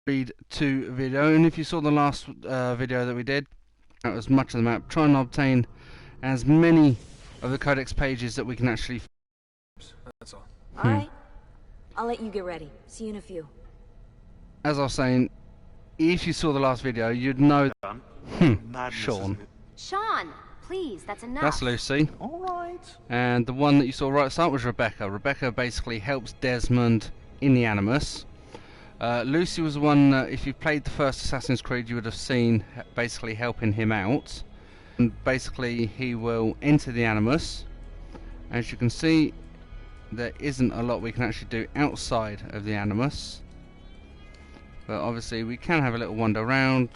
read to video, and if you saw the last video that we did, that was much of the map, trying to obtain as many of the Codex pages that we can actually. That's all. Alright. I'll let you get ready. See you in a few. As I was saying, if you saw the last video, you'd know. Sean. Sean, please, that's enough. That's Lucy. Alright. And the one that you saw right at the start was Rebecca. Rebecca basically helps Desmond in the Animus. Lucy was the one that, if you played the first Assassin's Creed, you would have seen basically helping him out. And basically, he will enter the Animus. As you can see, there isn't a lot we can actually do outside of the Animus. But obviously, we can have a little wander around.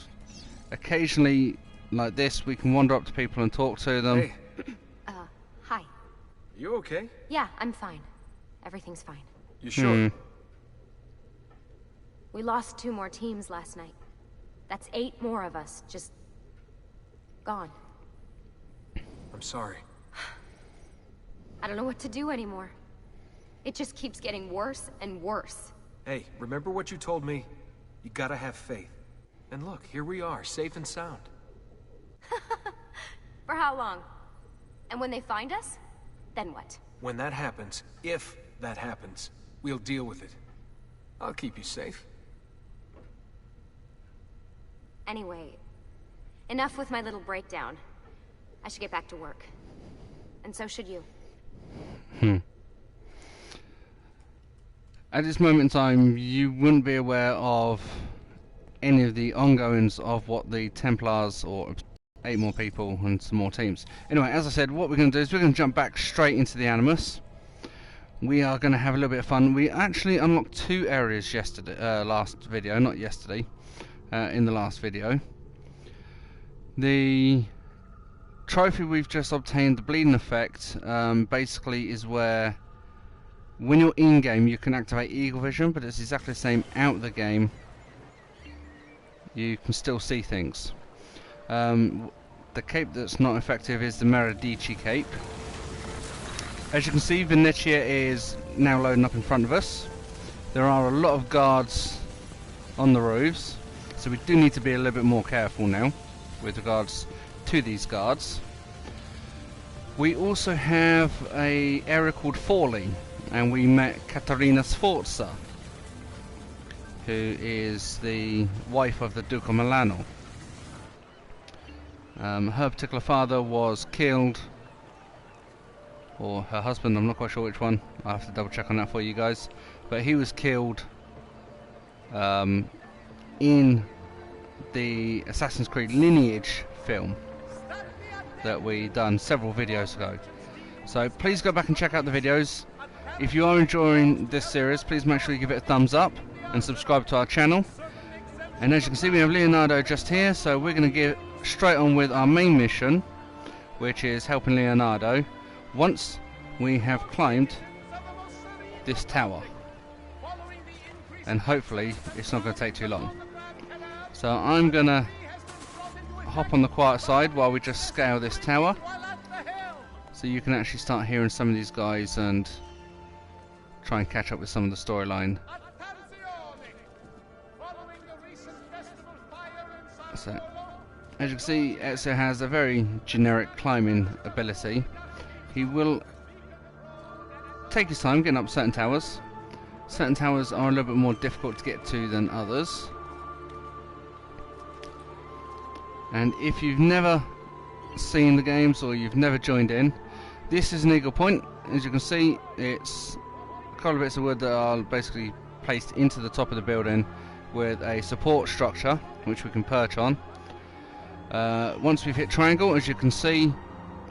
Occasionally, like this, we can wander up to people and talk to them. Hey. Hi. You okay? Yeah, I'm fine. Everything's fine. You sure? We lost 2 more teams last night. That's 8 more of us, just gone. I'm sorry. I don't know what to do anymore. It just keeps getting worse and worse. Hey, remember what you told me? You gotta have faith. And look, here we are, safe and sound. For how long? And when they find us, then what? When that happens, if that happens, we'll deal with it. I'll keep you safe. Anyway, enough with my little breakdown. I should get back to work. And so should you. At this moment in time, you wouldn't be aware of any of the ongoings of what the Templars, or 8 more people and some more teams. Anyway, as I said, what we're going to do is we're going to jump back straight into the Animus. We are going to have a little bit of fun. We actually unlocked 2 areas yesterday, last video, not yesterday, in the last video. The trophy we've just obtained, the bleeding effect, basically is where when you're in game you can activate eagle vision, but it's exactly the same out of the game. You can still see things. The cape that's not effective is the Meradici cape. As you can see, Venetia is now loading up in front of us. There are a lot of guards on the roofs, so we do need to be a little bit more careful now with regards to these guards. We also have an area called Forlì, and we met Caterina Sforza, who is the wife of the Duke of Milano. Her particular father was killed, or her husband, I'm not quite sure which one, I'll have to double check on that for you guys, but he was killed in the Assassin's Creed Lineage film that we done several videos ago. So please go back and check out the videos. If you are enjoying this series, please make sure you give it a thumbs up and subscribe to our channel. And as you can see, we have Leonardo just here, so we're going to get straight on with our main mission, which is helping Leonardo once we have climbed this tower. And hopefully it's not going to take too long. So I'm going to hop on the quiet side while we just scale this tower, so you can actually start hearing some of these guys and try and catch up with some of the storyline. So, as you can see, Ezio has a very generic climbing ability. He will take his time getting up certain towers. Certain towers are a little bit more difficult to get to than others. And if you've never seen the games or you've never joined in, this is an eagle point. As you can see, it's a couple of bits of wood that are basically placed into the top of the building with a support structure which we can perch on. Once we've hit triangle, as you can see,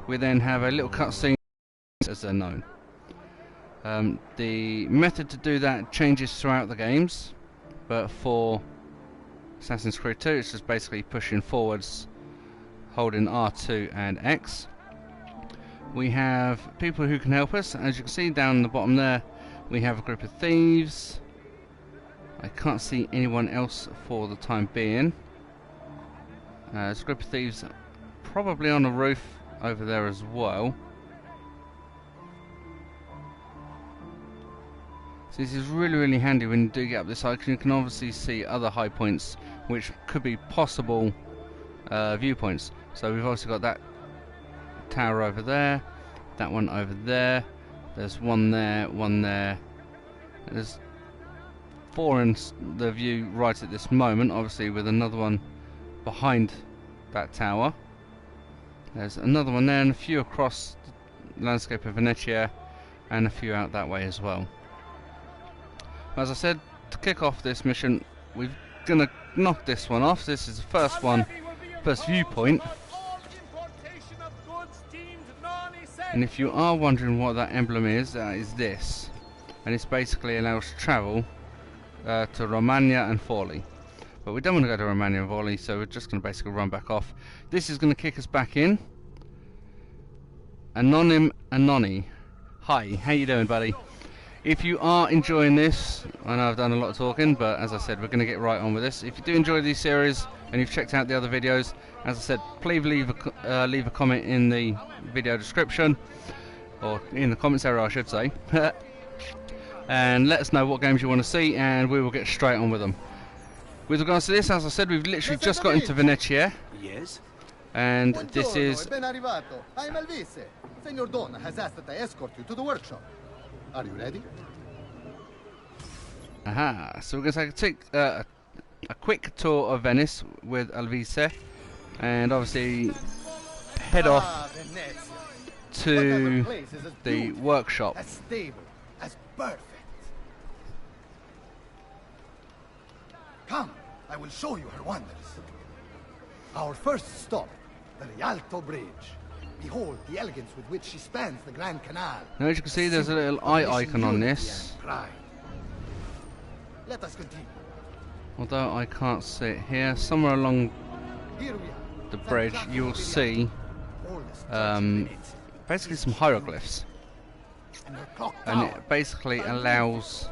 we then have a little cutscene, as they're known. The method to do that changes throughout the games, but for Assassin's Creed 2 it's just basically pushing forwards, holding R2 and X. We have people who can help us. As you can see down the bottom there, we have a group of thieves. I can't see anyone else for the time being. There's a group of thieves probably on the roof over there as well. So this is really, really handy when you do get up this high, because you can obviously see other high points which could be possible viewpoints. So we've also got that tower over there, that one over there, there's one there, and there's 4 in the view right at this moment, obviously with another one behind that tower. There's another one there and a few across the landscape of Venice and a few out that way as well. As I said, to kick off this mission, we're gonna knock this one off. This is the first one, first viewpoint. And if you are wondering what that emblem is, that is this. And it's basically allows travel to Romagna and Forlì. But we don't want to go to Romagna and Forlì, so we're just going to basically run back off. This is going to kick us back in. Anonym Anoni. Hi, how you doing, buddy? If you are enjoying this, I know I've done a lot of talking, but as I said, we're going to get right on with this. If you do enjoy these series and you've checked out the other videos, as I said, please leave a comment in the video description, or in the comments area I should say, and let us know what games you want to see and we will get straight on with them. With regards to this, as I said, we've literally just got into Venezia. Yes? And this is... Ben arrivato. I'm Elvise. Senor Donna has asked that I escort you to the workshop. Are you ready? Aha, so we're going to take a quick tour of Venice with Elvise, and obviously head off to the workshop. As stable, as perfect. Come, I will show you her wonders. Our first stop, the Rialto Bridge. Behold the elegance with which she spans the Grand Canal. Now as you can see, there's a little eye icon on this. Let us continue. Although I can't see it here, somewhere along the bridge you will see basically some hieroglyphs, and it basically allows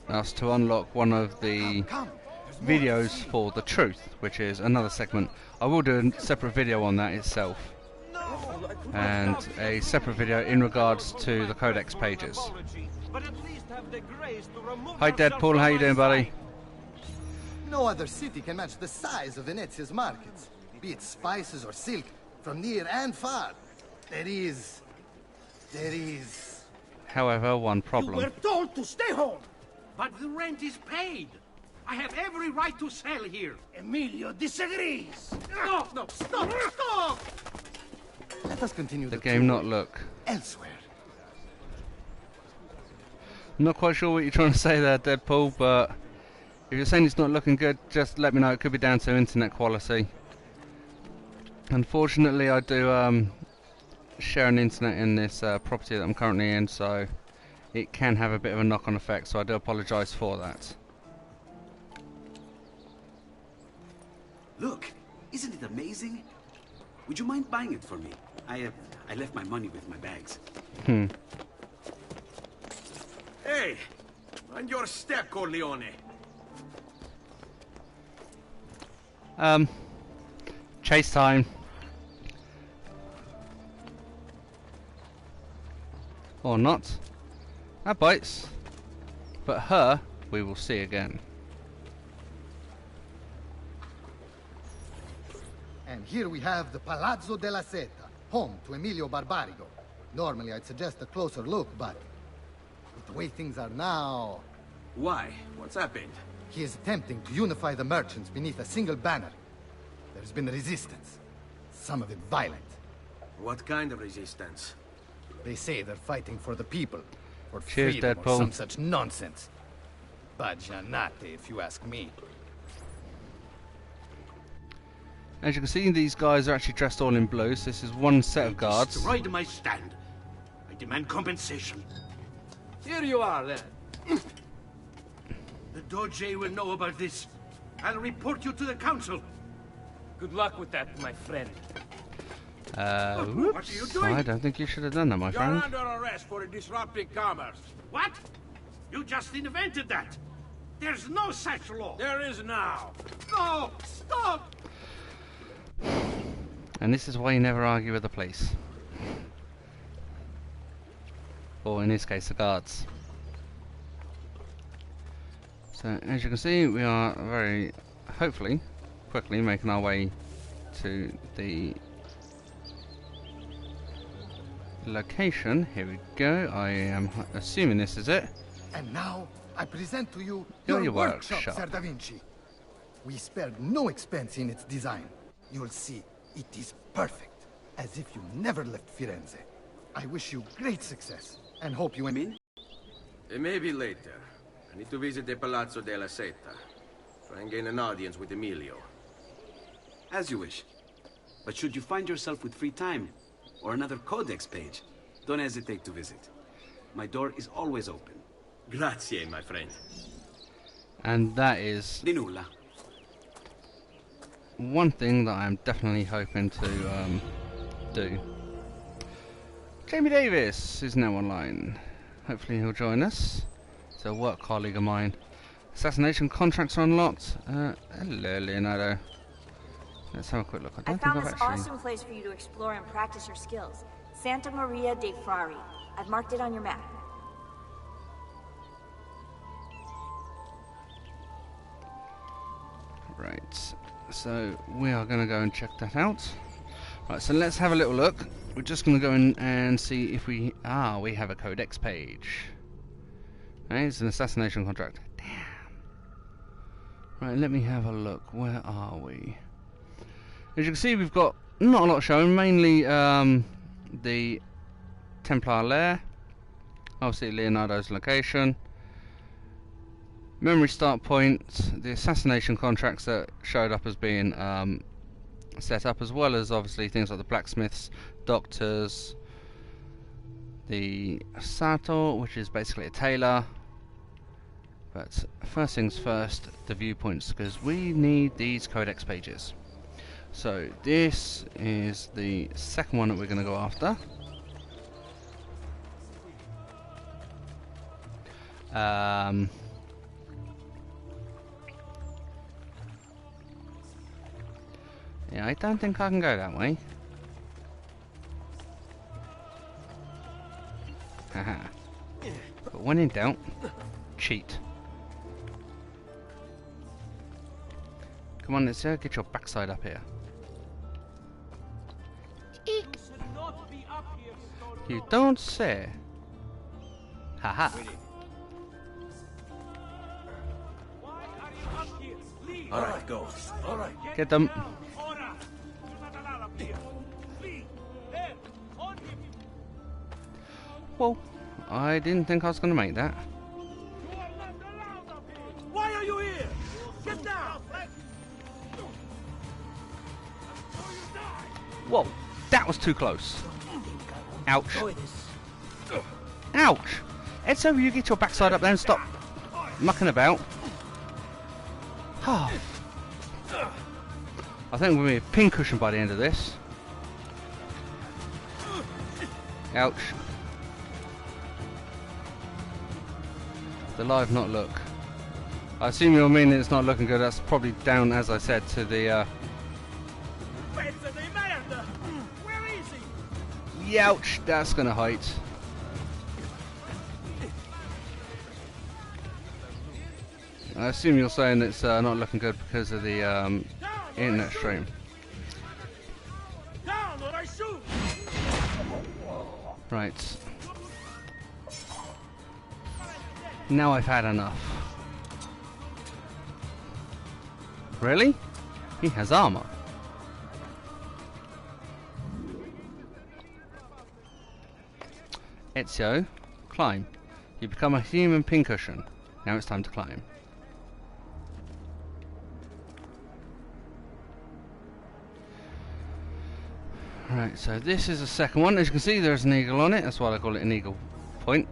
us to unlock one of the videos for the truth, which is another segment. I will do a separate video on that itself, and a separate video in regards to the Codex pages. Hi Deadpool, how you doing, buddy? No other city can match the size of Venezia's markets, be it spices or silk, from near and far. There is... However, one problem. You were told to stay home, but the rent is paid. I have every right to sell here. Emilio disagrees. No, stop! Let us continue the game not look elsewhere. I'm not quite sure what you're trying to say there, Deadpool, but if you're saying it's not looking good, just let me know. It could be down to internet quality. Unfortunately, I do share an internet in this property that I'm currently in, so it can have a bit of a knock-on effect, so I do apologise for that. Look, isn't it amazing? Would you mind buying it for me? I left my money with my bags. Hey, mind your step, Corleone. Chase time. Or not. That bites. But her, we will see again. And here we have the Palazzo della Seta, home to Emilio Barbarigo. Normally I'd suggest a closer look, but with the way things are now... Why? What's happened? He is attempting to unify the merchants beneath a single banner. There's been resistance, some of it violent. What kind of resistance? They say they're fighting for the people, for Cheers, freedom Deadpool. or some such nonsense. Baggianate, if you ask me. As you can see, these guys are actually dressed all in blue, so this is one set of guards. Destroyed my stand. I demand compensation. Here you are, then. The Doge will know about this. I'll report you to the council. Good luck with that, my friend. Whoops. What are you doing? I don't think you should have done that, my You're friend. under arrest for disrupting commerce. What? You just invented that. There's no such law. There is now. No! Stop! And this is why you never argue with the police. Or in this case, the guards. So as you can see, we are very, hopefully, quickly making our way to the location. Here we go. I am assuming this is it. And now, I present to you Your your workshop, workshop. Sir Da Vinci. We spared no expense in its design. You'll see, it is perfect, as if you never left Firenze. I wish you great success, and hope you... In? Maybe later. I need to visit the Palazzo della Seta. Try and gain an audience with Emilio. As you wish. But should you find yourself with free time, or another Codex page, don't hesitate to visit. My door is always open. Grazie, my friend. And that is Di nulla. one thing that I'm definitely hoping to do. Jamie Davis is now online. Hopefully he'll join us. It's a work colleague of mine. Assassination contracts are unlocked. Hello, Leonardo. Let's have a quick look. I I don't found think this I've actually... awesome place for you to explore and practice your skills. Santa Maria dei Frari. I've marked it on your map. Right, so we are going to go and check that out. Right, so let's have a little look. We're just going to go in and see if we... Ah, we have a Codex page. Okay, it's an assassination contract. Damn. Right, let me have a look. Where are we? As you can see, we've got not a lot shown. Mainly the Templar lair. Obviously Leonardo's location. Memory start point. The assassination contracts that showed up as being set up, as well as obviously things like the blacksmiths, doctors, the sato, which is basically a tailor. But first things first, the viewpoints, because we need these Codex pages. So this is the second one that we're going to go after. Yeah, I don't think I can go that way. Haha. But when in doubt, cheat. Come on, let's get your backside up here. Eek. You don't say. Haha. All right, go. All right. Get them. Whoa, I didn't think I was going to make that. Why are you here? Get down! Whoa, that was too close. Ouch. Ouch! Edzo, you get your backside up there and stop mucking about. Oh. I think we're going to be a pincushion by the end of this. Ouch. The live not look. I assume you'll mean it's not looking good. That's probably down, as I said, to the Where is he? Youch, that's gonna hurt. I assume you're saying it's not looking good because of the internet stream. Down or I shoot! Right. Now I've had enough. Really? He has armor. Ezio, climb. You become a human pincushion. Now it's time to climb. Right, so this is the second one. As you can see, there's an eagle on it. That's why I call it an eagle point.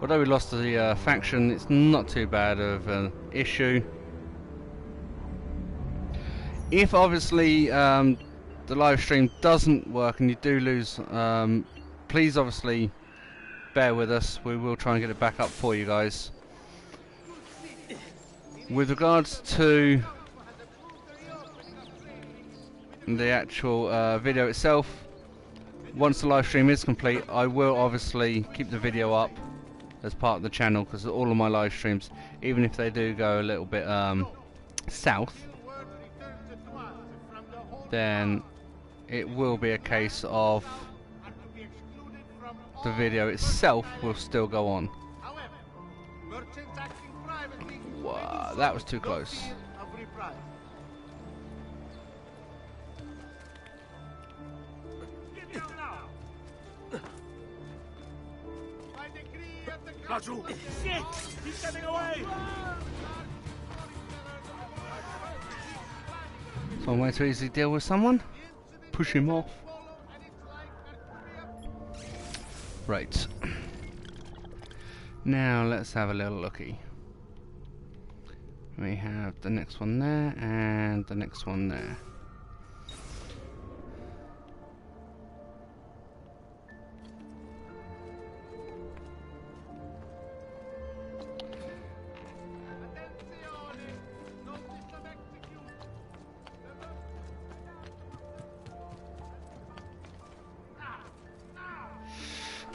Although we lost the faction, it's not too bad of an issue. If obviously the live stream doesn't work and you do lose, please obviously bear with us. We will try and get it back up for you guys. With regards to the actual video itself, once the live stream is complete, I will obviously keep the video up as part of the channel, because all of my live streams, even if they do go a little bit south, then it will be a case of the video itself will still go on. Wow, that was too close. Shit! He's getting away! So one way to easily deal with someone, push him off. Right. Now let's have a little looky. We have the next one there and the next one there.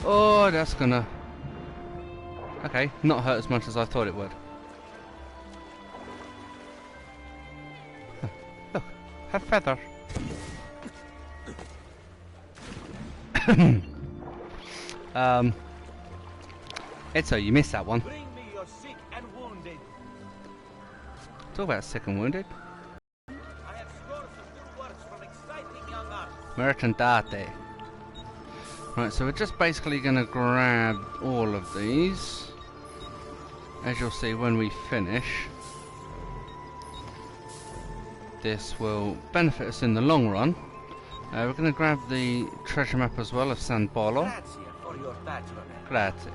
Oh, that's gonna... Okay, not hurt as much as I thought it would. Look, a feather. Edzo, you missed that one. Bring me your sick and wounded. Talk about sick and wounded. I have scores of good works from exciting young artists. Merchandate. Right, so we're just basically going to grab all of these. As you'll see when we finish, this will benefit us in the long run. We're going to grab the treasure map as well of San Paulo. Grazie for your patronage. Grazie.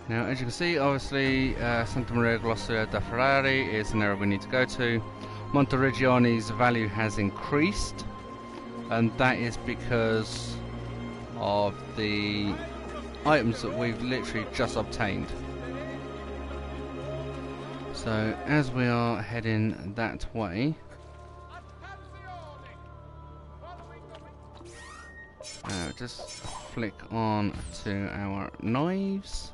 Now, as you can see, obviously, Santa Maria Glossia da Ferrari is an area we need to go to. Monteriggioni's value has increased, and that is because of the items that we've literally just obtained. So, as we are heading that way, just flick on to our knives.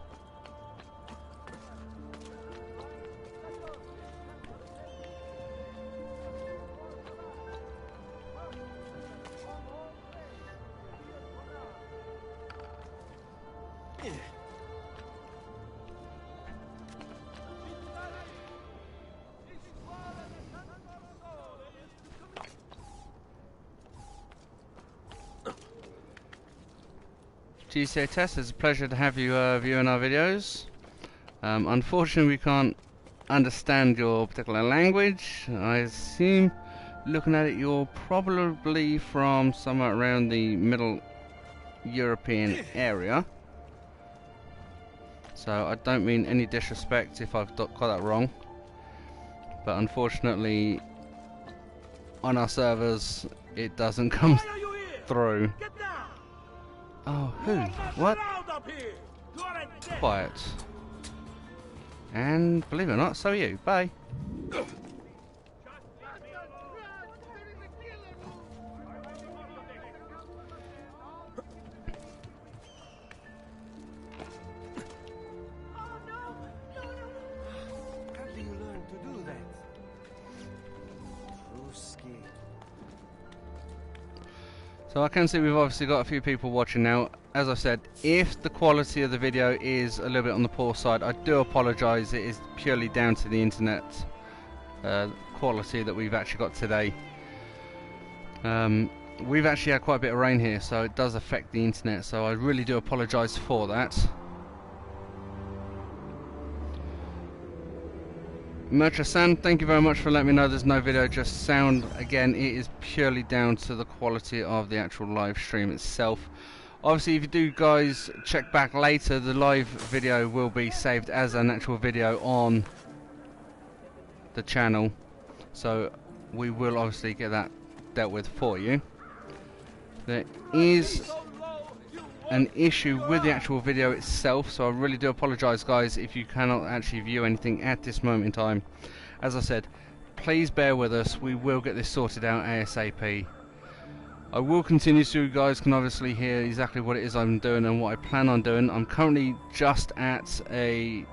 GCA Test, it's a pleasure to have you viewing our videos. Unfortunately, we can't understand your particular language. I assume, looking at it, you're probably from somewhere around the Middle European area. So I don't mean any disrespect if I've got that wrong. But unfortunately, on our servers, it doesn't come through. Oh, who? What? Quiet. And believe it or not, so are you. Bye. So I can see we've obviously got a few people watching now. As I said, if the quality of the video is a little bit on the poor side, I do apologise. It is purely down to the internet quality that we've actually got today. We've actually had quite a bit of rain here, so it does affect the internet, so I really do apologise for that. Mercha-san, thank you very much for letting me know there's no video, just sound. Again, it is purely down to the quality of the actual live stream itself. Obviously, if you do guys check back later, the live video will be saved as an actual video on the channel, so we will obviously get that dealt with for you. There is an issue with the actual video itself, so I really do apologise guys if you cannot actually view anything at this moment in time. As I said, please bear with us, we will get this sorted out ASAP. I will continue so you guys can obviously hear exactly what it is I'm doing and what I plan on doing. I'm currently just at a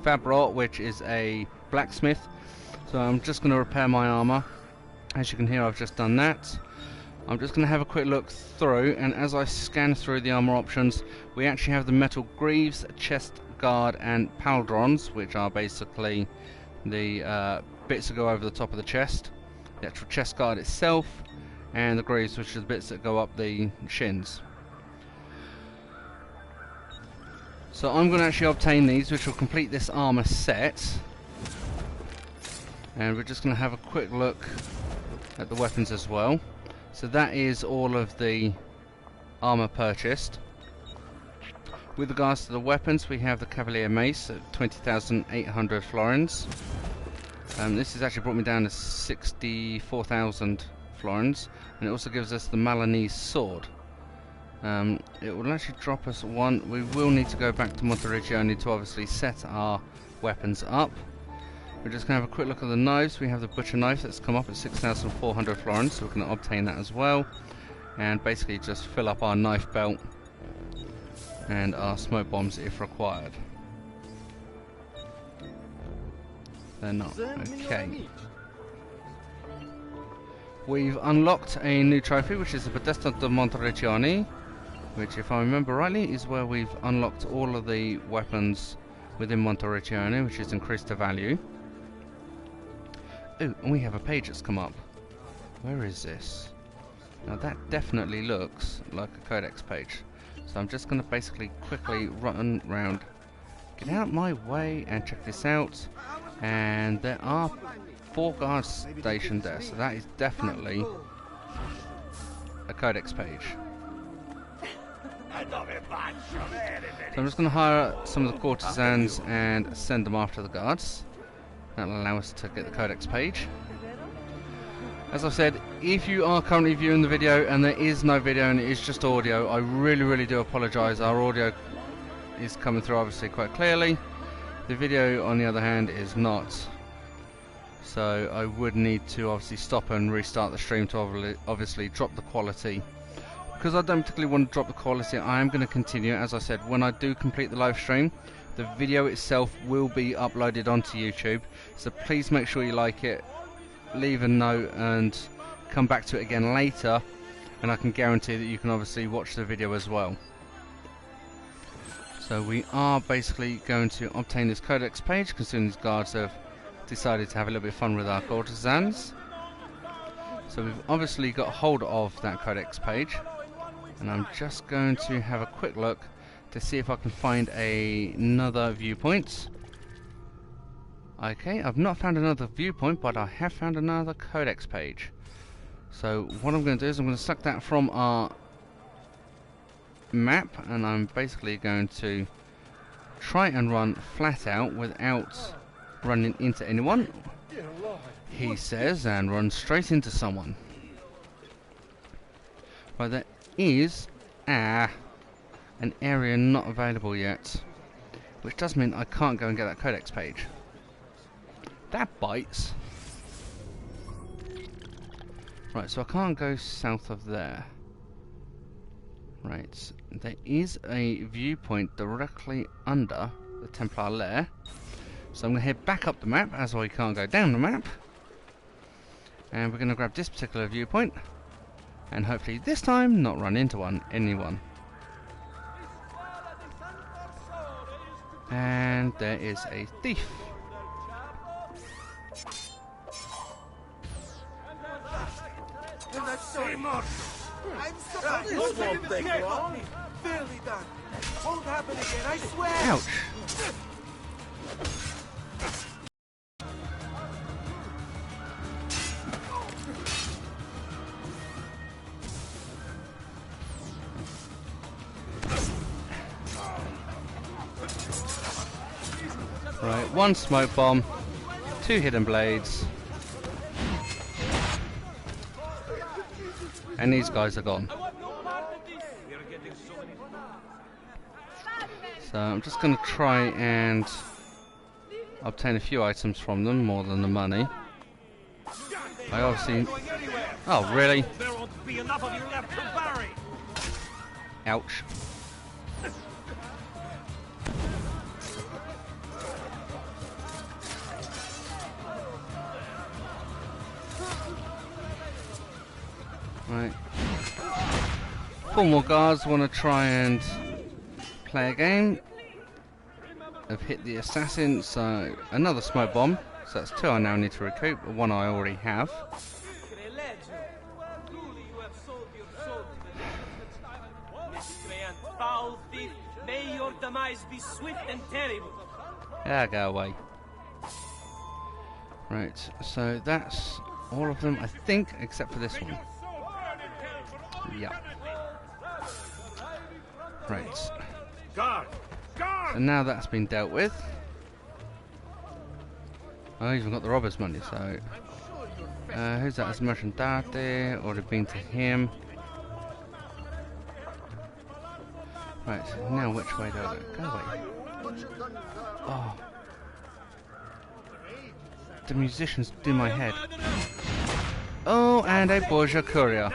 Fabrot, which is a blacksmith. So I'm just going to repair my armor. As you can hear, I've just done that. I'm just going to have a quick look through, and as I scan through the armor options, we actually have the metal greaves, chest guard and pauldrons, which are basically the bits that go over the top of the chest, the actual chest guard itself, and the greaves, which are the bits that go up the shins. So I'm going to actually obtain these, which will complete this armor set, and we're just going to have a quick look at the weapons as well. So that is all of the armor purchased. With regards to the weapons, we have the Cavalier Mace at 20,800 florins. This has actually brought me down to 64,000 florins, and it also gives us the Milanese sword. It will actually drop us one. We will need to go back to Monteriggioni to obviously set our weapons up. We're just going to have a quick look at the knives. We have the butcher knife that's come up at 6,400 florins, so we're going to obtain that as well. And basically just fill up our knife belt and our smoke bombs if required. They're not. Okay. We've unlocked a new trophy, which is the Podesta de Monteriggioni, which, if I remember rightly, is where we've unlocked all of the weapons within Monteriggioni, which has increased the value. Oh, and we have a page that's come up. Where is this? Now that definitely looks like a Codex page. So I'm just going to basically quickly run round, get out my way and check this out. And there are 4 guards stationed there, so that is definitely a Codex page. So I'm just going to hire some of the courtesans and send them after the guards. That'll allow us to get the Codex page. As I said, if you are currently viewing the video and there is no video and it is just audio, I really do apologise. Our audio is coming through obviously quite clearly. The video, on the other hand, is not. So I would need to obviously stop and restart the stream to obviously drop the quality. Because I don't particularly want to drop the quality, I am going to continue. As I said, when I do complete the live stream, the video itself will be uploaded onto YouTube. So please make sure you like it, leave a note and come back to it again later, and I can guarantee that you can obviously watch the video as well. So we are basically going to obtain this Codex page, considering these guards have decided to have a little bit of fun with our courtesans. So we've obviously got hold of that Codex page, and I'm just going to have a quick look to see if I can find another viewpoint. Okay, I've not found another viewpoint, but I have found another Codex page. So what I'm going to do is I'm going to suck that from our map, and I'm basically going to try and run flat out without running into anyone, he says, and run straight into someone. But there is an area not available yet, which does mean I can't go and get that Codex page. That bites. Right, so I can't go south of there. Right, there is a viewpoint directly under the Templar lair, so I'm going to head back up the map as I can't go down the map, and we're going to grab this particular viewpoint and hopefully this time not run into anyone. And there is a thief. I'm sorry. This won't take long. Barely done. Won't happen again, I swear. Ouch. Right, 1 smoke bomb, 2 hidden blades, and these guys are gone. So I'm just going to try and obtain a few items from them, more than the money. I obviously... Oh, really? be enough of you left to bury. Ouch. Right. 4 more guards want to try and play a game. I've hit the assassin, so another smoke bomb. So that's 2 I now need to recoup. 1 I already have. Foul thief, may your demise be swift and terrible. Yeah, go away. Right, so that's all of them, I think, except for this one. Yeah. Right. Guard! Guard! And now that's been dealt with. I even got the robber's money, so... who's that? That's Merchandate. Already been to him. Right, so now which way do I go? Go away. Oh. The musicians do my head. Oh, and a Borgia courier.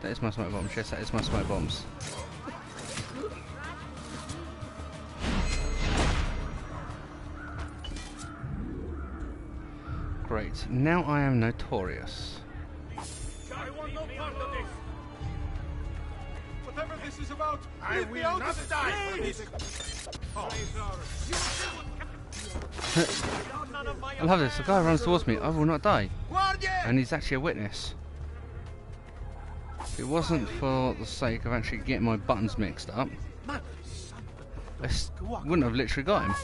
That is my smoke bombs. Yes, that is my smoke bombs. Great. Now I am notorious. I want no part of this! Whatever this is about, I leave me will out not of this, die for please! I love this. The guy runs towards me. I will not die. And he's actually a witness. If it wasn't for the sake of actually getting my buttons mixed up, I wouldn't have literally got him.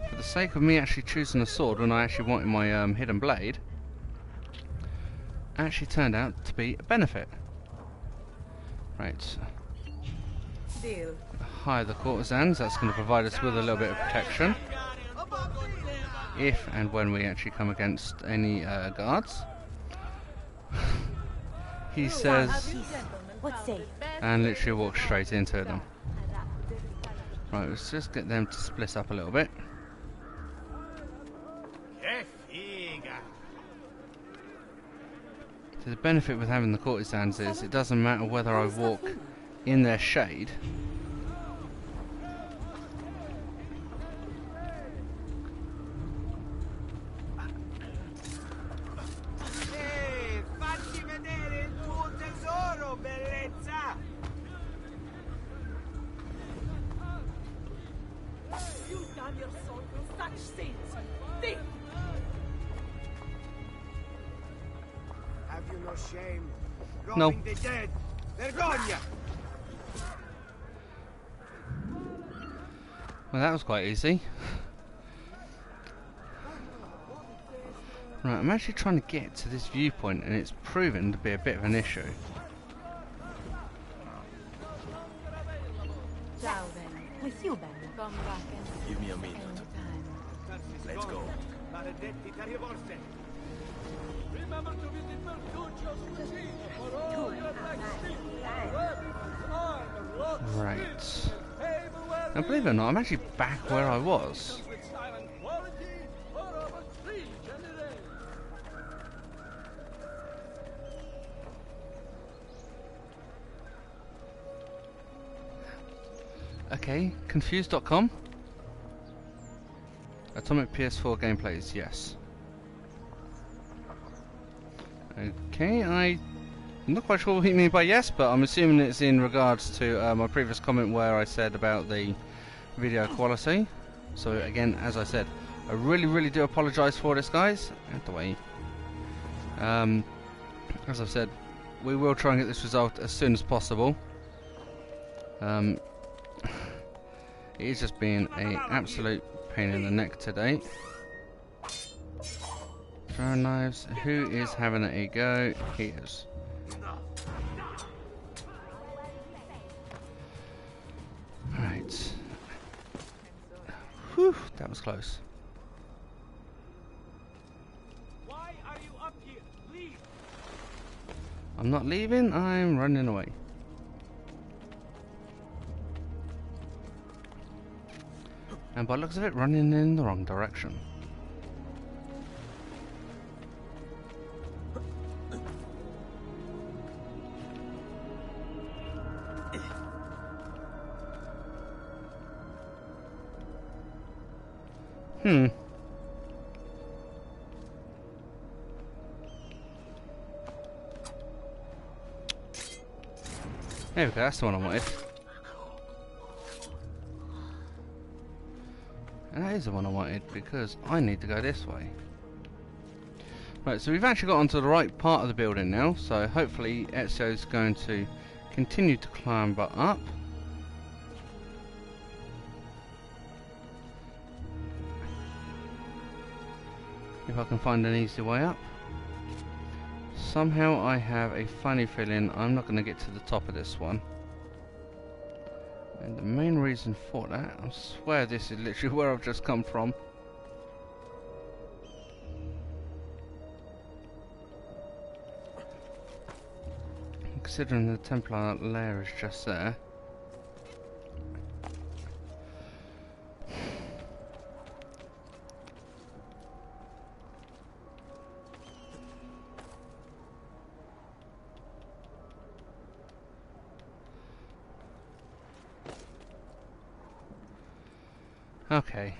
For the sake of me actually choosing a sword when I actually wanted my hidden blade, actually turned out to be a benefit. Right. Deal. Hire the courtesans. That's going to provide us with a little bit of protection if and when we actually come against any guards. He says, What's safe? and literally walk straight into them. Right, let's just get them to split up a little bit. So the benefit with having the courtesans is it doesn't matter whether I walk in their shade. Have you no shame? No. Robbing the dead. Vergogna! Well, that was quite easy. Right, I'm actually trying to get to this viewpoint and it's proven to be a bit of an issue. Ciao, Ben. With you, Ben. Come back and Give me a minute. anytime. Let's go. Remember to visit Mercutio's cuisine for all your Right. Now, believe it or not, I'm actually back where I was. Okay, confused.com. Atomic PS4 gameplays, yes. Okay, I'm not quite sure what you mean by yes, but I'm assuming it's in regards to my previous comment where I said about the video quality. So again, as I said, I really do apologise for this, guys. Out the way. As I've said, we will try and get this resolved as soon as possible. It is just being an absolute pain in the neck today. Throwing knives. Who is having a go? He is. Right. Whew, that was close. Why are you up here? Leave! I'm not leaving, I'm running away. And by the looks of it, running in the wrong direction. There we go, that's the one I wanted. And that is the one I wanted, because I need to go this way. Right, so we've actually got onto the right part of the building now, so hopefully Ezio's going to continue to climb up. If I can find an easy way up. Somehow I have a funny feeling I'm not going to get to the top of this one. And the main reason for that, I swear this is literally where I've just come from. Considering the Templar lair is just there. Okay.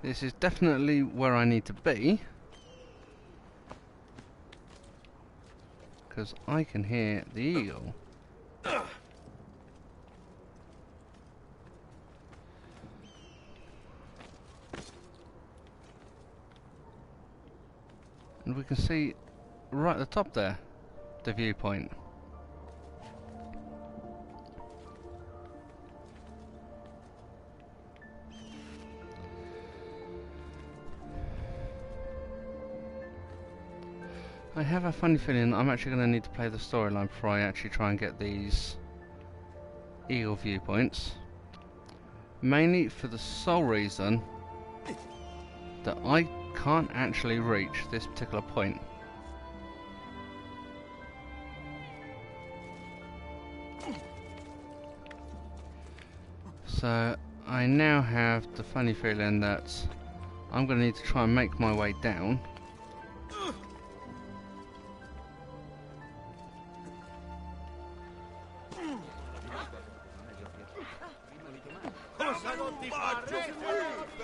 This is definitely where I need to be. Because I can hear the eagle. And we can see right at the top there, the viewpoint. I have a funny feeling I'm actually going to need to play the storyline before I actually try and get these eagle viewpoints. Mainly for the sole reason that I can't actually reach this particular point. So I now have the funny feeling that I'm going to need to try and make my way down.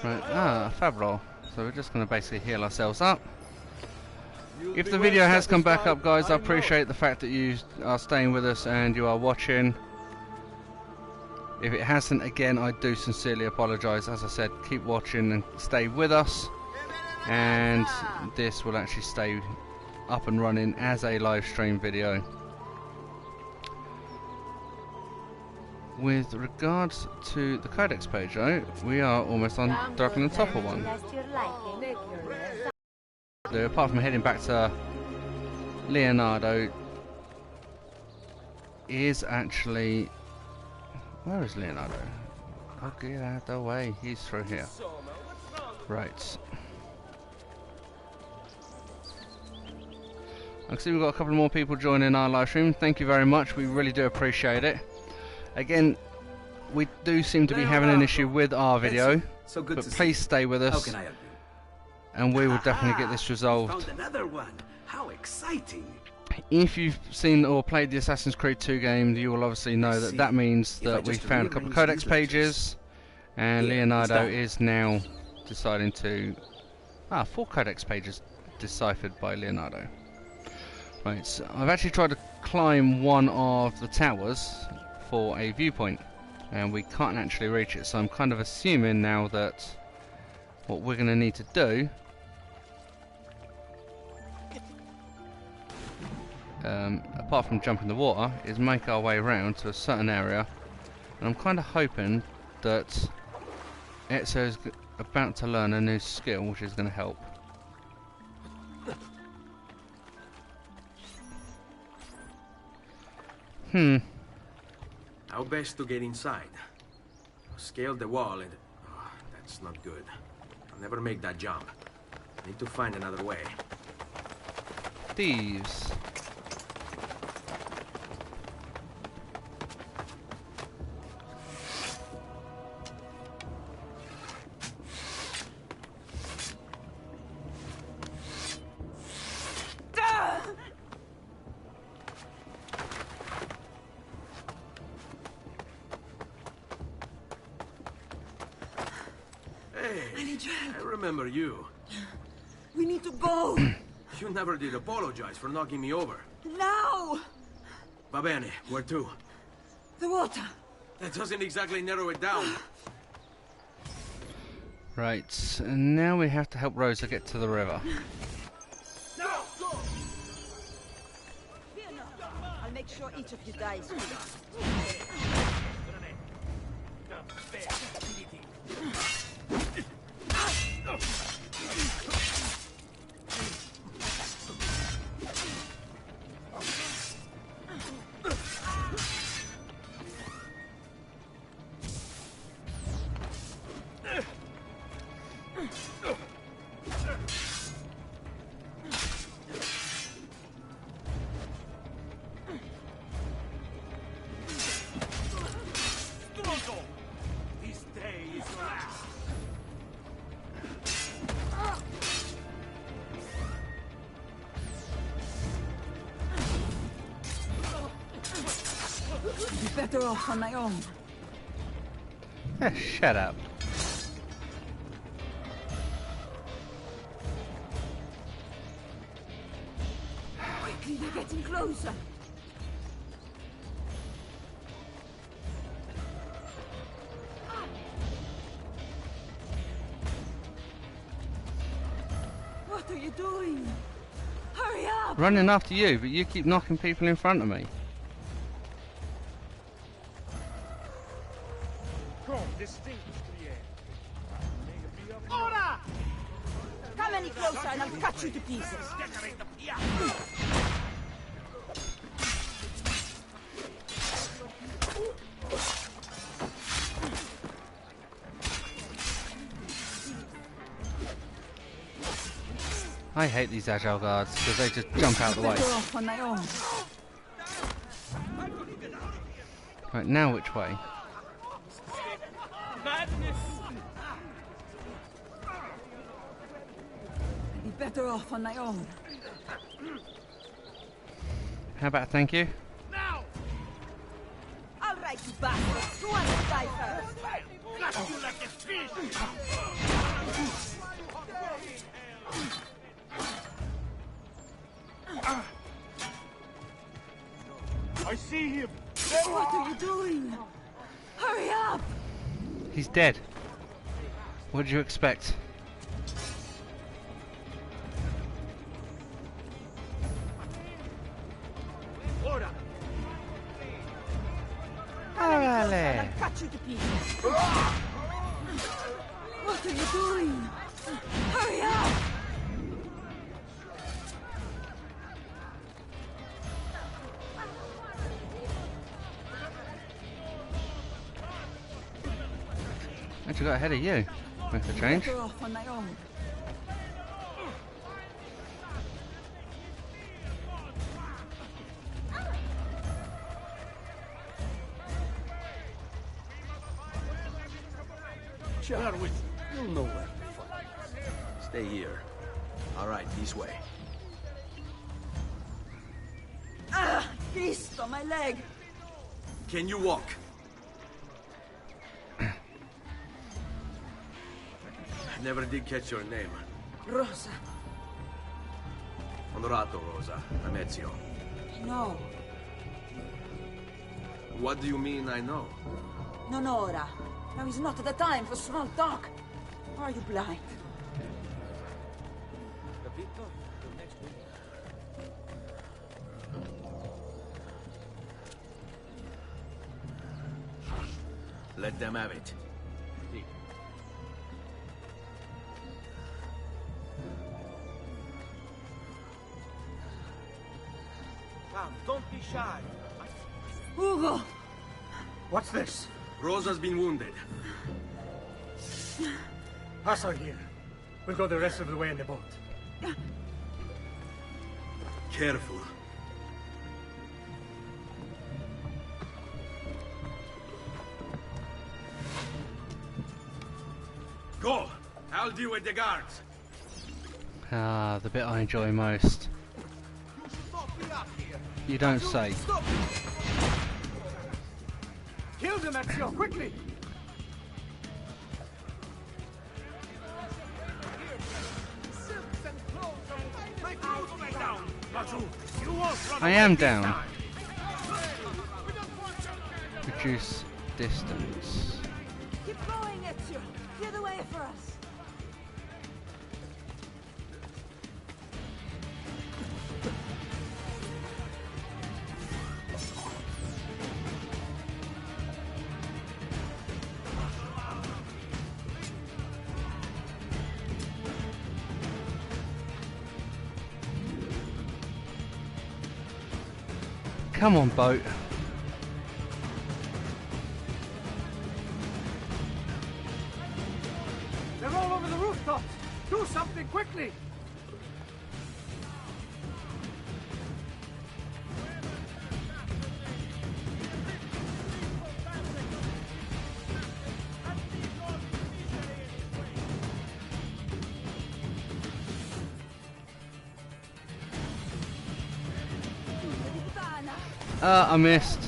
Right, Fabro. So we're just going to basically heal ourselves up. If the video has come back up, guys, I appreciate the fact that you are staying with us and you are watching. If it hasn't, again, I do sincerely apologise. As I said, keep watching and stay with us. And this will actually stay up and running as a live stream video. With regards to the Codex page, though, we are almost on directly on top of one. So apart from heading back to Leonardo, is actually... Where is Leonardo? Oh, get out of the way, he's through here. Right. I can see we've got a couple more people joining our live stream. Thank you very much, we really do appreciate it. Again, we do seem to be having an issue with our video, so good, but please stay with us. How can I help you? And we will definitely get this resolved. Found another one. How exciting! If you've seen or played the Assassin's Creed 2 game, you will obviously know that that means that we found a couple of Codex pages, and Leonardo is now deciding to... 4 Codex pages deciphered by Leonardo. Right, so I've actually tried to climb one of the towers for a viewpoint, and we can't actually reach it, so I'm kind of assuming now that what we're going to need to do apart from jump in the water is make our way around to a certain area, and I'm kind of hoping that Ezio's about to learn a new skill which is going to help. How best to get inside? Scale the wall and... Oh, that's not good. I'll never make that jump. I need to find another way. Thieves. I remember you. We need to go. You never did apologize for knocking me over. Now! Va bene, where to? The water. That doesn't exactly narrow it down. Right, and now we have to help Rosa get to the river. No! Fear not. I'll make sure each of you dies. This day is the last. I'd be better off on my own. Shut up. Quickly, they're getting closer. What are you doing? Hurry up! Running after you, but you keep knocking people in front of me. Ora! Come any closer and I'll cut you to pieces. I hate these agile guards because they just jump out the way. Better off on my own. Right, now which way? I'd be better off on my own. How about thank you? All right, you bastards. Who wants to die first? Cut you like a fish! I see him! What are you doing? Hurry up! He's dead. What did you expect? Ora! Órale. I'll cut you to pieces. What are you doing? Hurry up! Actually got ahead of you. Makes a change. Better off on my own. Charlie, you'll know where to find us. Stay here. All right, this way. Ah! Beast on my leg! Can you walk? I never did catch your name. Rosa. Onorato, Rosa. I'm Ezio. No. What do you mean I know? Non ora. Now is not the time for small talk. Are you blind? Let them have it. Come, don't be shy. Ugo! What's this? Rosa's been wounded. Us are here. We'll go the rest of the way in the boat. Careful. Go! I'll deal with the guards. Ah, the bit I enjoy most. You don't say. Stop! Kill them, Ezio, quickly! I am down. Reduce distance. Keep going, Ezio. Clear the way for us. Come on, boat. They're all over the rooftops. Do something quickly. I missed.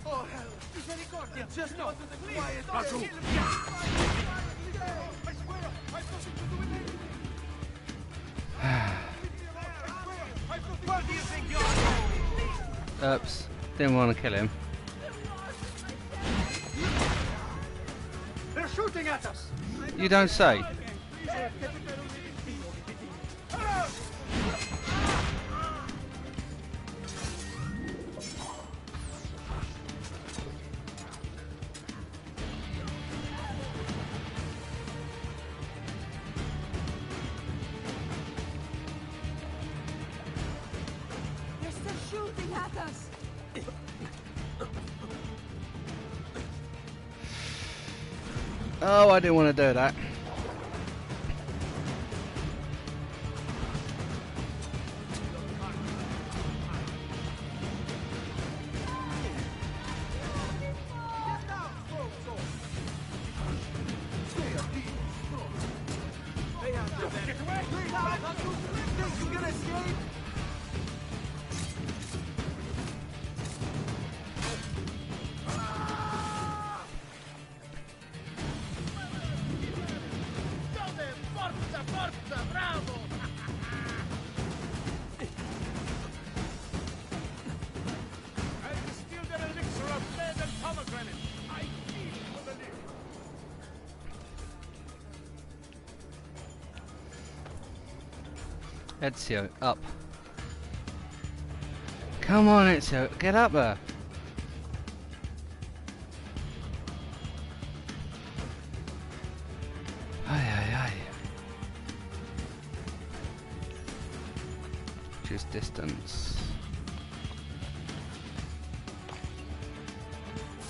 Oh, hell. Misericordia. Just go to the quiet. Where do you think you're going? Oops. Didn't want to kill him. They're shooting at us. You don't say. They're still shooting at us. Oh, I didn't want to do that. Ezio, up. Come on, Ezio, get up there. Aye, aye, aye. Choose distance.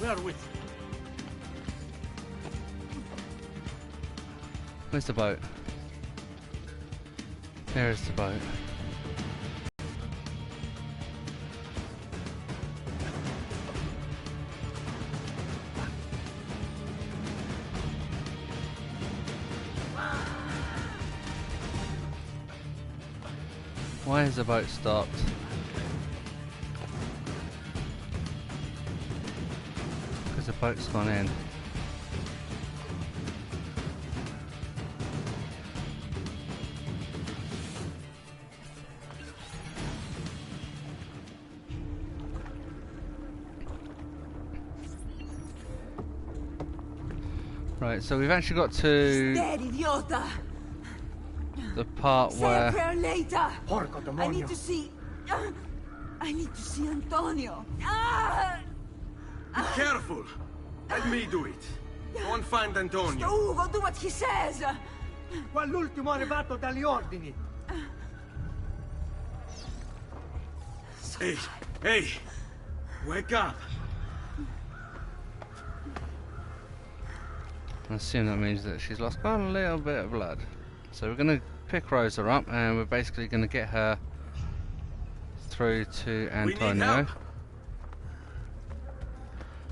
We are with you. Where's the boat? There is the boat. Why has the boat stopped? Because the boat's gone in. Right, so we've actually got to Idiota. the part Say a where prayer later. Porco I demonio. need to see. I need to see Antonio. Ah! Be careful. Let me do it. Go and find Antonio. Ugo, do what he says. Quell'ultimo arrivato dagli ordini. Hey, hey! Wake up! I assume that means that she's lost quite a little bit of blood. So we're going to pick Rosa up and we're basically going to get her through to We need Antonio. help.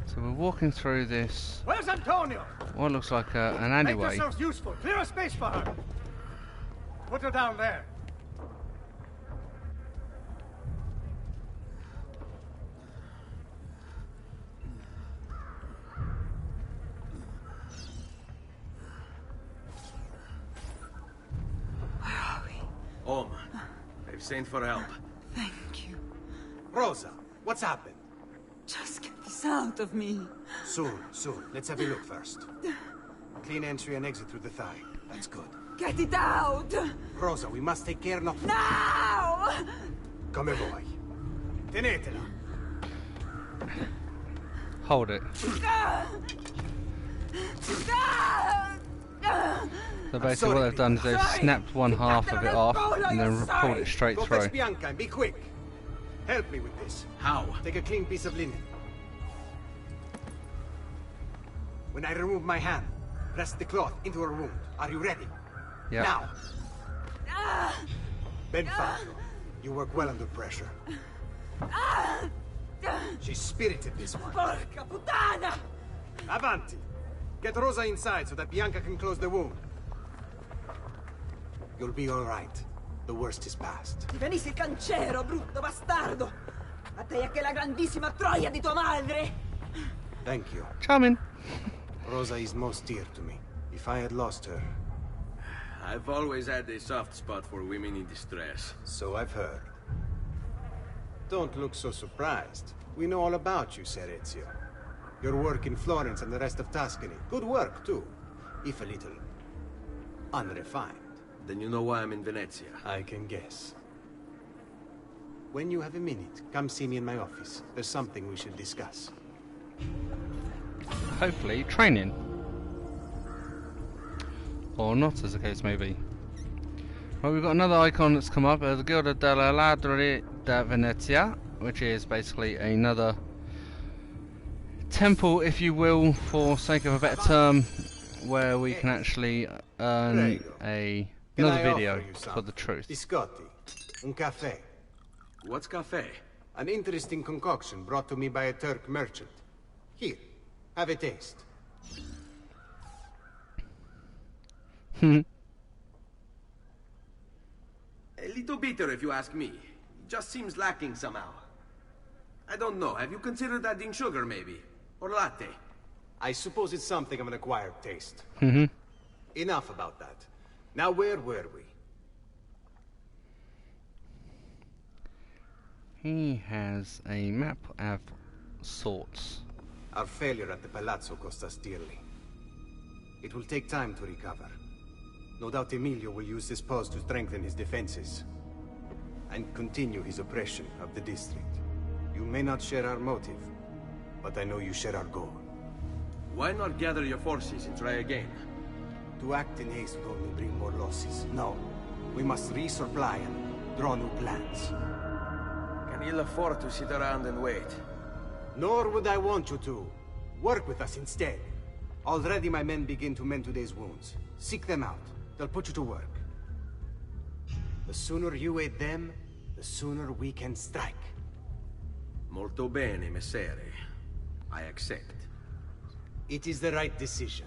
So we're walking through this, Where's Antonio? what looks like an Make alleyway. yourselves useful. Clear a space for her. Put her down there. We sent for help. Thank you. Rosa, what's happened? Just get this out of me. Soon. Let's have a look first. Clean entry and exit through the thigh. That's good. Get it out! Rosa, we must take care not... Now! Come vuoi. Tenetela. Hold it. So basically what they've done is they've snapped one half of it off and then pulled it straight Go through. fetch Bianca and be quick. Help me with this. How? Take a clean piece of linen. When I remove my hand, press the cloth into her wound. Are you ready? Yeah. Now. Ben Falco, you work well under pressure. She's spirited, this one. Porca puttana! Avanti. Get Rosa inside so that Bianca can close the wound. You'll be all right. The worst is past. Ti venissi il cancero, brutto bastardo! A te e che la grandissima troia di tua madre! Thank you. Charming. Rosa is most dear to me. If I had lost her... I've always had a soft spot for women in distress. So I've heard. Don't look so surprised. We know all about you, Ser Ezio. Your work in Florence and the rest of Tuscany. Good work, too. If a little... unrefined. Then you know why I'm in Venezia. I can guess. When you have a minute, come see me in my office. There's something we should discuss. Hopefully training. Or not, as the case may be. Well, we've got another icon that's come up, the Guilda della Ladri da Venezia, which is basically another temple, if you will, for sake of a better term, where we can actually earn another video for the truth. Biscotti, un caffè. What's cafe? An interesting concoction brought to me by a Turk merchant. Here, have a taste. A little bitter, if you ask me. It just seems lacking somehow. I don't know. Have you considered adding sugar, maybe? Or latte? I suppose it's something of an acquired taste. Mm-hmm. Enough about that. Now, where were we? He has a map of sorts. Our failure at the Palazzo cost us dearly. It will take time to recover. No doubt Emilio will use this pause to strengthen his defenses and continue his oppression of the district. You may not share our motive, but I know you share our goal. Why not gather your forces and try again? To act in haste would only bring more losses. No, we must resupply and draw new plans. Can you afford to sit around and wait? Nor would I want you to. Work with us instead. Already my men begin to mend today's wounds. Seek them out. They'll put you to work. The sooner you aid them, the sooner we can strike. Molto bene, messere. I accept. It is the right decision.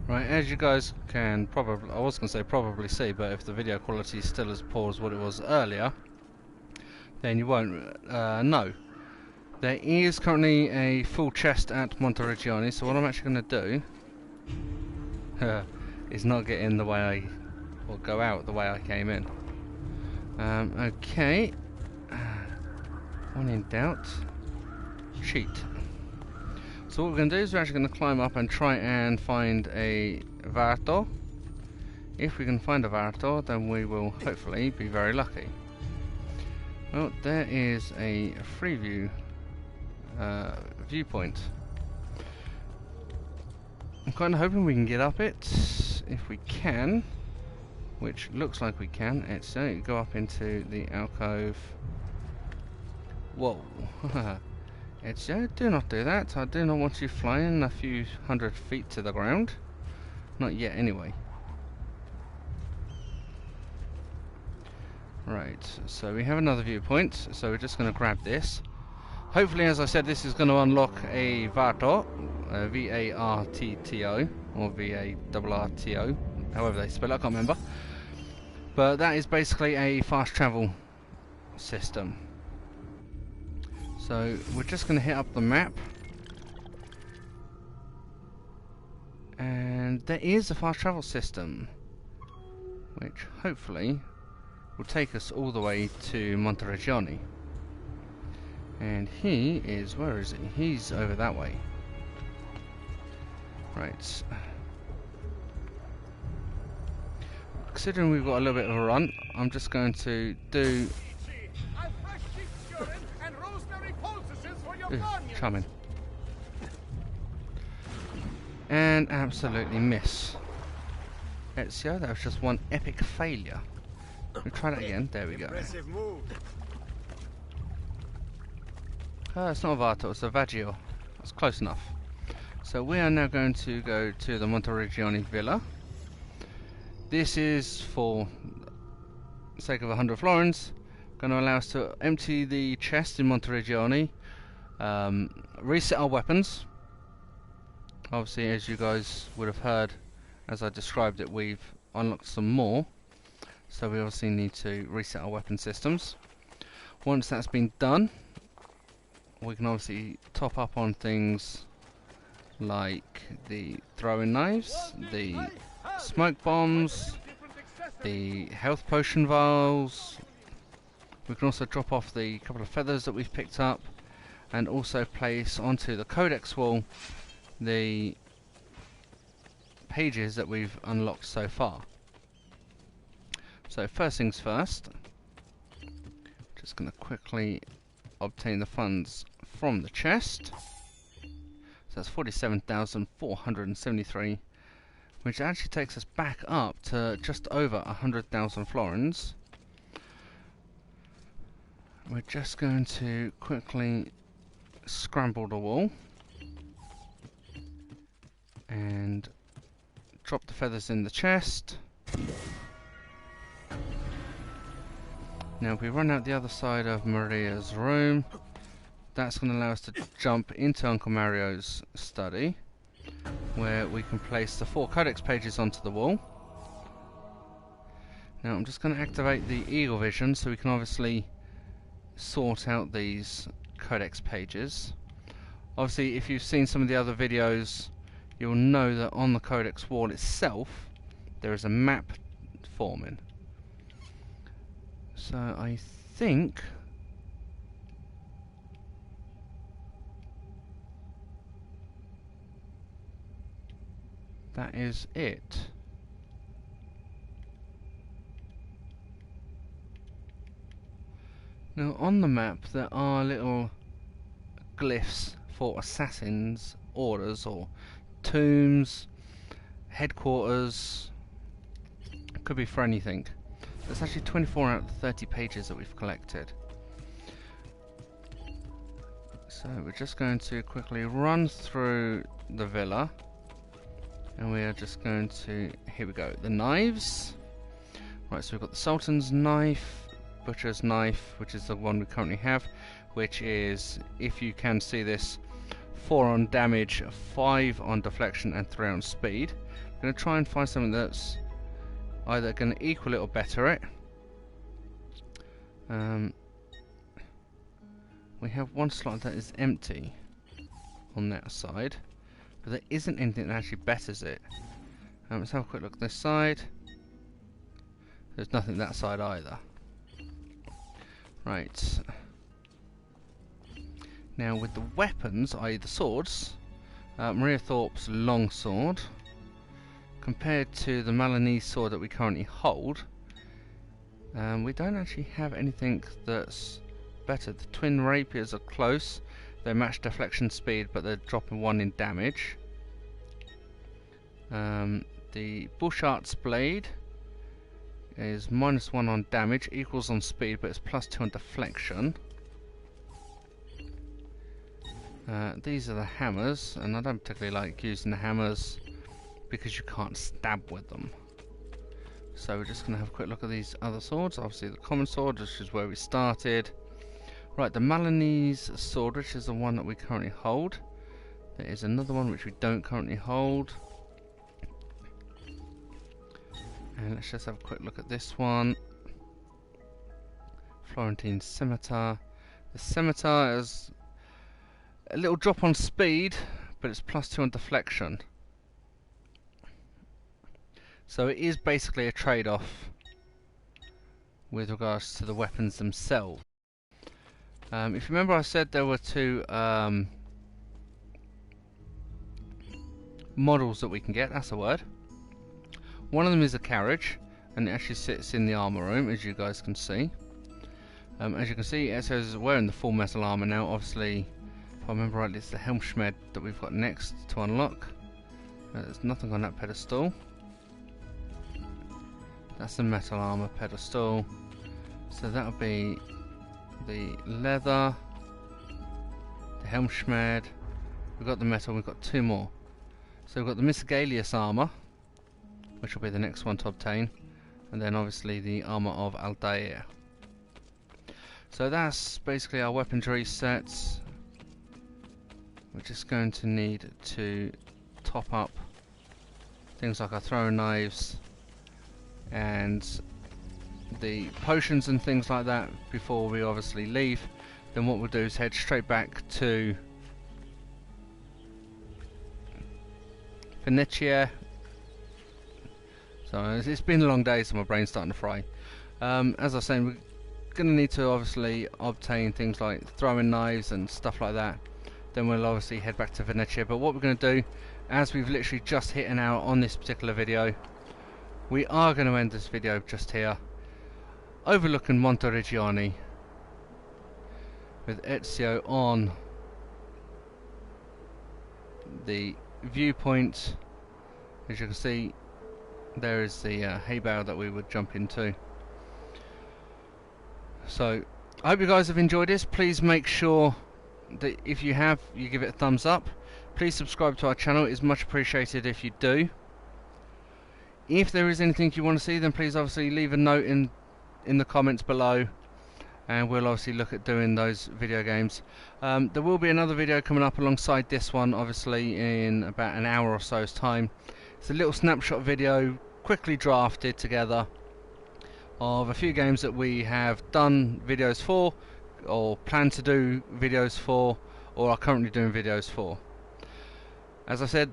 Right, as you guys can probably, I was going to say probably see, but if the video quality is still as poor as what it was earlier, then you won't know. There is currently a full chest at Monteriggioni, so what I'm actually going to do is not get in the way or go out the way I came in. Okay, when in doubt, cheat. So what we're going to do is we're actually going to climb up and try and find a Varto. If we can find a Varto, then we will hopefully be very lucky. Well, there is a free view viewpoint. I'm kind of hoping we can get up it. If we can, which looks like we can, it's go up into the alcove. Whoa. Ezio, do not do that. I do not want you flying a few 100 feet to the ground. Not yet, anyway. Right, so we have another viewpoint, so we're just going to grab this. Hopefully, as I said, this is going to unlock a Varto, V-A-R-T-T-O, or V-A-R-R-T-O, however they spell it, I can't remember. But that is basically a fast travel system. So we're just going to hit up the map. And there is a fast travel system, which hopefully will take us all the way to Monteriggioni. And he is, where is he? He's over that way. Right. Considering we've got a little bit of a run, I'm just going to do... Ooh, charming. And absolutely miss. Ezio, that was just one epic failure. We'll try that again. There we go. It's not a Vato, it's a Vaggio. That's close enough. So we are now going to go to the Monteriggioni Villa. This is, for the sake of 100 florins, going to allow us to empty the chest in Monteriggioni, reset our weapons. Obviously, as you guys would have heard, as I described it, we've unlocked some more. So we obviously need to reset our weapon systems. Once that's been done, we can obviously top up on things like the throwing knives, the smoke bombs, the health potion vials. We can also drop off the couple of feathers that we've picked up, and also place onto the Codex wall the pages that we've unlocked so far. So first things first, just going to quickly obtain the funds from the chest. So that's 47,473, which actually takes us back up to just over 100,000 florins. We're just going to quickly scramble the wall and drop the feathers in the chest. Now if we run out the other side of Maria's room, that's going to allow us to jump into Uncle Mario's study, where we can place the 4 Codex pages onto the wall. Now I'm just going to activate the Eagle Vision so we can obviously sort out these Codex pages. Obviously, if you've seen some of the other videos, you'll know that on the Codex wall itself there is a map forming. So I think that is it. Now on the map there are little glyphs for assassins' orders or tombs, headquarters, could be for anything. There's actually 24 out of the 30 pages that we've collected. So we're just going to quickly run through the villa, and we are just going to, here we go, the knives. Right, so we've got the Sultan's knife, Butcher's knife, which is the one we currently have, which is, if you can see this, 4 on damage, 5 on deflection and 3 on speed. I'm going to try and find something that's either going to equal it or better it. We have one slot that is empty on that side, but there isn't anything that actually betters it. Let's have a quick look at this side. There's nothing that side either. Right. Now with the weapons, i.e. the swords, Maria Thorpe's long sword, compared to the Milanese sword that we currently hold, we don't actually have anything that's better. The twin rapiers are close. They match deflection speed, but they're dropping 1 in damage. The Bushart's blade is -1 on damage, equals on speed, but it's +2 on deflection. These are the hammers, and I don't particularly like using the hammers because you can't stab with them. So we're just going to have a quick look at these other swords. Obviously the common sword, which is where we started. Right, the Milanese sword, which is the one that we currently hold. There is another one which we don't currently hold. And let's just have a quick look at this one. Florentine Scimitar. The Scimitar is a little drop on speed, but it's +2 on deflection. So it is basically a trade-off with regards to the weapons themselves. If you remember, I said there were two models that we can get, that's a word. One of them is a carriage, and it actually sits in the armor room, as you guys can see. As you can see, Ezio's is wearing the full metal armor now. Obviously, if I remember rightly, it's the Helmschmed that we've got next to unlock. There's nothing on that pedestal. That's the metal armor pedestal. So that'll be the leather, the Helmschmed. We've got the metal, we've got two more. So we've got the Miscagelius armor, which will be the next one to obtain, and then obviously the armor of Aldair. So that's basically our weaponry sets. We're just going to need to top up things like our throwing knives and the potions and things like that before we obviously leave. Then what we'll do is head straight back to Venice. So it's been a long day, so my brain's starting to fry. As I was saying, we're going to need to obviously obtain things like throwing knives and stuff like that. Then we'll obviously head back to Venice. But what we're going to do, as we've literally just hit an hour on this particular video, we are going to end this video just here, overlooking Monteriggioni, with Ezio on the viewpoint. As you can see, there is the hay bale that we would jump into. So I hope you guys have enjoyed this. Please make sure that if you have, you give it a thumbs up. Please subscribe to our channel, it is much appreciated if you do. If there is anything you want to see, then please obviously leave a note in the comments below, and we'll obviously look at doing those video games. There will be another video coming up alongside this one, obviously in about an hour or so's time. It's a little snapshot video, quickly drafted together, of a few games that we have done videos for, or plan to do videos for, or are currently doing videos for. As I said,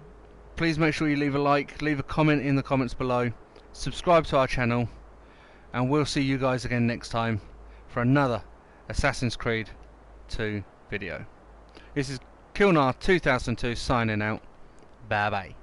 please make sure you leave a like, leave a comment in the comments below, subscribe to our channel, and we'll see you guys again next time for another Assassin's Creed 2 video. This is Kilnar 2002 signing out. Bye bye.